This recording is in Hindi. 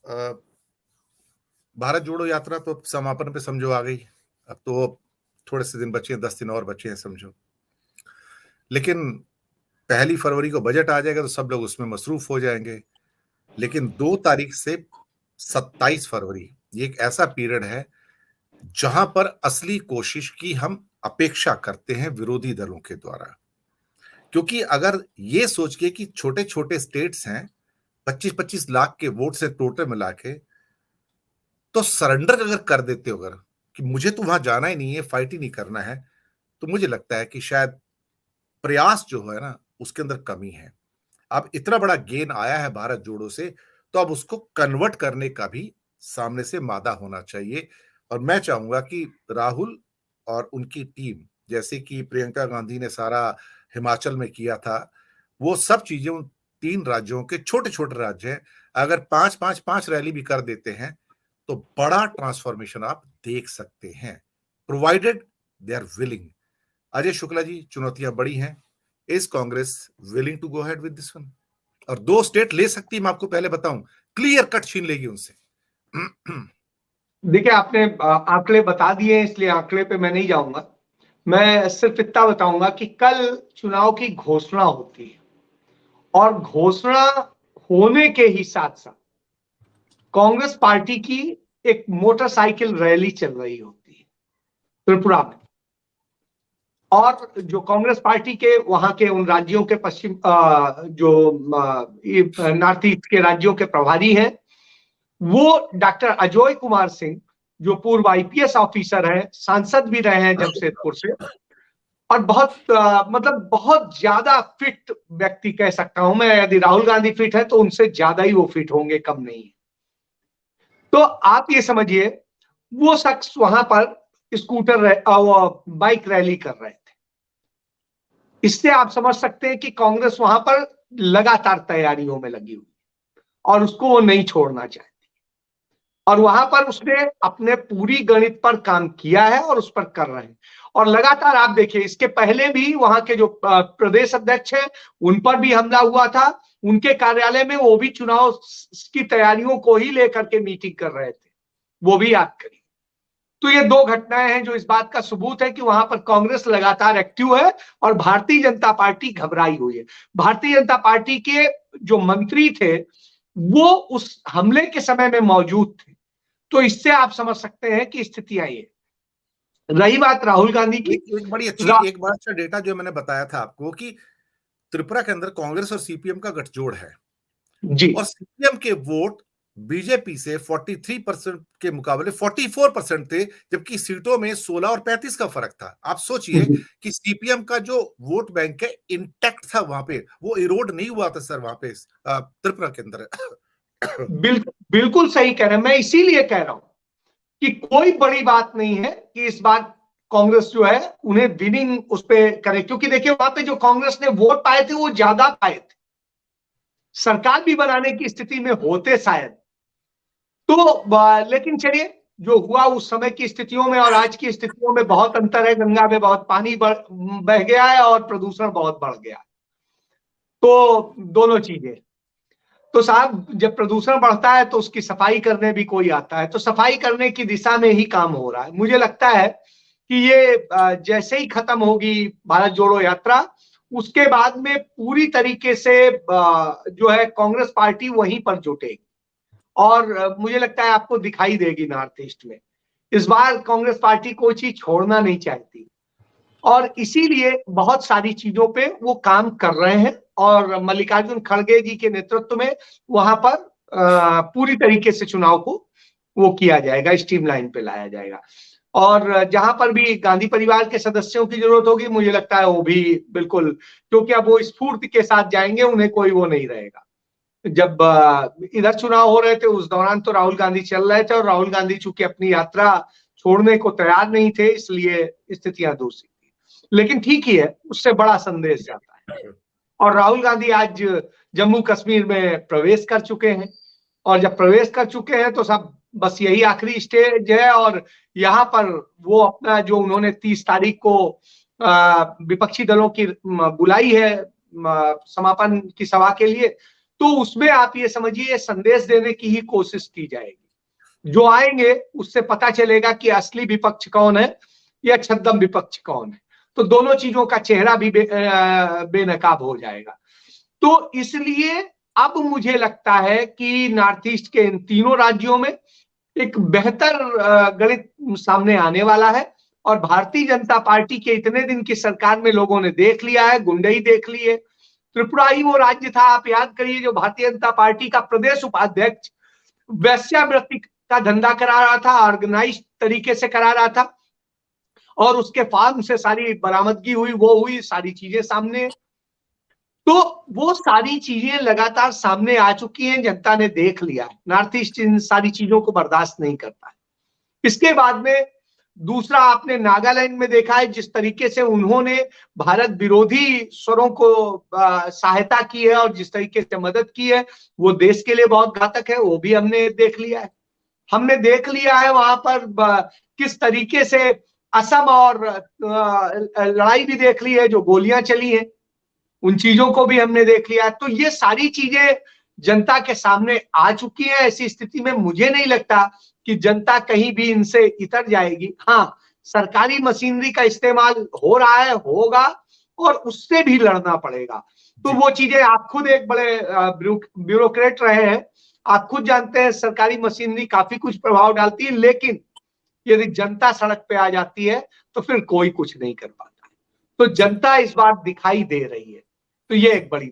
अ, भारत जोड़ो यात्रा तो समापन पे समझो आ गई। अब तो थोड़े से दिन बचे हैं, 10 दिन और बचे हैं समझो। लेकिन 1 फरवरी को बजट आ जाएगा तो सब लोग उसमें मसरूफ हो जाएंगे। लेकिन 2 तारीख से 27 फरवरी, ये एक ऐसा पीरियड है जहां पर असली कोशिश की हम अपेक्षा करते हैं विरोधी दलों के द्वारा। क्योंकि अगर ये सोच के कि छोटे छोटे स्टेट्स हैं, 25-25 लाख के वोट से टोटल मिला के, तो सरेंडर अगर कर देते हो, अगर कि मुझे तो वहां जाना ही नहीं है, फाइट ही नहीं करना है, तो मुझे लगता है कि शायद प्रयास जो है ना, उसके अंदर कमी है। अब इतना बड़ा गेन आया है भारत जोड़ो से, तो अब उसको कन्वर्ट करने का भी सामने से मादा होना चाहिए। और मैं चाहूंगा कि राहुल और उनकी टीम, जैसे कि प्रियंका गांधी ने सारा हिमाचल में किया था, वो सब चीजें उन 3 राज्यों के, छोटे छोटे राज्य हैं, अगर 5-5-5 रैली भी कर देते हैं तो बड़ा ट्रांसफॉर्मेशन आप देख सकते हैं, provided they are willing. Ajay Shukla ji, चुनौतियां बड़ी हैं। Is Congress willing to go ahead with this one? और 2 स्टेट ले सकती है, मैं आपको पहले बताऊं, क्लियर कट छीन लेगी उनसे। देखिए, आपने आंकड़े बता दिए, इसलिए आंकड़े पे मैं नहीं जाऊंगा। मैं सिर्फ इतना बताऊंगा कि कल चुनाव की घोषणा होती है और घोषणा होने के ही साथ साथ कांग्रेस पार्टी की एक मोटरसाइकिल रैली चल रही होती है त्रिपुरा में। और जो कांग्रेस पार्टी के वहां के उन राज्यों के पश्चिम जो नॉर्थ ईस्ट के राज्यों के प्रभारी हैं, वो डॉक्टर अजय कुमार सिंह, जो पूर्व आईपीएस ऑफिसर हैं, सांसद भी रहे हैं जमशेदपुर से, और बहुत मतलब बहुत ज्यादा फिट व्यक्ति कह सकता हूं मैं। यदि राहुल गांधी फिट है तो उनसे ज्यादा ही वो फिट होंगे, कम नहीं है। तो आप ये समझिए, वो शख्स वहां पर बाइक रैली कर रहे थे। इससे आप समझ सकते हैं कि कांग्रेस वहां पर लगातार तैयारियों में लगी हुई और उसको वो नहीं छोड़ना चाहती। और वहां पर उसने अपने पूरी गणित पर काम किया है और उस पर कर रहे हैं। और लगातार आप देखिए, इसके पहले भी वहां के जो प्रदेश अध्यक्ष हैं, उन पर भी हमला हुआ था। उनके कार्यालय में वो भी चुनाव की तैयारियों को ही लेकर के मीटिंग कर रहे थे, वो भी याद करिए। तो ये 2 घटनाएं हैं जो इस बात का सबूत है कि वहां पर कांग्रेस लगातार एक्टिव है और भारतीय जनता पार्टी घबराई हुई है। भारतीय जनता पार्टी के जो मंत्री थे वो उस हमले के समय में मौजूद थे। तो इससे आप समझ सकते हैं कि स्थितियां ये। रही बात राहुल गांधी की, एक बड़ा अच्छा डेटा जो मैंने बताया था आपको कि त्रिपुरा के अंदर कांग्रेस और सीपीएम का गठजोड़ है जी, और सीपीएम के वोट बीजेपी से 43% के मुकाबले 44% थे, जबकि सीटों में 16 और 35 का फर्क था। आप सोचिए कि सीपीएम का जो वोट बैंक है इंटैक्ट था, वहां पे वो इरोड नहीं हुआ था सर, वहां पे त्रिपुरा के अंदर। बिल्कुल सही कह रहे हैं। मैं इसीलिए कह रहा हूं कि कोई बड़ी बात नहीं है कि इस बार कांग्रेस जो है उन्हें विनिंग उस पर करे, क्योंकि देखिए वहां पे जो कांग्रेस ने वोट पाए थे वो ज्यादा पाए थे, सरकार भी बनाने की स्थिति में होते शायद। तो लेकिन चलिए, जो हुआ उस समय की स्थितियों में और आज की स्थितियों में बहुत अंतर है। गंगा में बहुत पानी बह गया है और प्रदूषण बहुत बढ़ गया है। तो दोनों चीजें। तो साहब, जब प्रदूषण बढ़ता है तो उसकी सफाई करने भी कोई आता है, तो सफाई करने की दिशा में ही काम हो रहा है। मुझे लगता है कि ये जैसे ही खत्म होगी भारत जोड़ो यात्रा, उसके बाद में पूरी तरीके से जो है कांग्रेस पार्टी वहीं पर जुटेगी। और मुझे लगता है आपको दिखाई देगी नॉर्थ ईस्ट में इस बार कांग्रेस पार्टी कोई चीज छोड़ना नहीं चाहती और इसीलिए बहुत सारी चीजों पे वो काम कर रहे हैं। और मल्लिकार्जुन खड़गे जी के नेतृत्व में वहां पर पूरी तरीके से चुनाव को वो किया जाएगा, स्ट्रीमलाइन पे लाया जाएगा। और जहां पर भी गांधी परिवार के सदस्यों की जरूरत होगी, मुझे लगता है वो भी बिल्कुल, क्योंकि अब वो स्फूर्ति के साथ जाएंगे, उन्हें कोई वो नहीं रहेगा। जब इधर चुनाव हो रहे थे उस दौरान तो राहुल गांधी चल रहे थे और राहुल गांधी चूंकि अपनी यात्रा छोड़ने को तैयार नहीं थे, इसलिए स्थितियां दूसरी थी। लेकिन ठीक ही है, उससे बड़ा संदेश जाता है। और राहुल गांधी आज जम्मू कश्मीर में प्रवेश कर चुके हैं और जब प्रवेश कर चुके हैं तो सब बस यही आखिरी स्टेज है। और यहाँ पर वो अपना जो उन्होंने 30 तारीख को विपक्षी दलों की बुलाई है समापन की सभा के लिए, तो उसमें आप ये समझिए संदेश देने की ही कोशिश की जाएगी। जो आएंगे उससे पता चलेगा कि असली विपक्ष कौन है या छद्म विपक्ष कौन है, तो दोनों चीजों का चेहरा भी बेनकाब हो जाएगा। तो इसलिए अब मुझे लगता है कि नॉर्थ ईस्ट के इन तीनों राज्यों में एक बेहतर गणित सामने आने वाला है। और भारतीय जनता पार्टी के इतने दिन की सरकार में लोगों ने देख लिया है, गुंडई देख ली है। त्रिपुरा ही वो राज्य था, आप याद करिए, जो भारतीय जनता पार्टी का प्रदेश उपाध्यक्ष वेश्यावृत्ति का धंधा करा रहा था, ऑर्गेनाइज तरीके से करा रहा था, और उसके फार्म से सारी बरामदगी हुई, वो हुई, सारी चीजें सामने। तो वो सारी चीजें लगातार सामने आ चुकी हैं, जनता ने देख लिया है। नॉर्थ ईस्ट इन सारी चीजों को बर्दाश्त नहीं करता है। इसके बाद में दूसरा आपने नागालैंड में देखा है, जिस तरीके से उन्होंने भारत विरोधी स्वरों को सहायता की है और जिस तरीके से मदद की है, वो देश के लिए बहुत घातक है। वो भी हमने देख लिया है। हमने देख लिया है वहां पर किस तरीके से असम और लड़ाई भी देख ली है, जो गोलियां चली हैं, उन चीजों को भी हमने देख लिया है। तो ये सारी चीजें जनता के सामने आ चुकी है। ऐसी स्थिति में मुझे नहीं लगता कि जनता कहीं भी इनसे इतर जाएगी। हाँ, सरकारी मशीनरी का इस्तेमाल हो रहा है, होगा, और उससे भी लड़ना पड़ेगा। तो वो चीजें, आप खुद एक बड़े ब्यूरोक्रेट रहे हैं, आप खुद जानते हैं सरकारी मशीनरी काफी कुछ प्रभाव डालती है, लेकिन यदि जनता सड़क पे आ जाती है तो फिर कोई कुछ नहीं कर पाता। तो जनता इस बार दिखाई दे रही है, तो ये एक बड़ी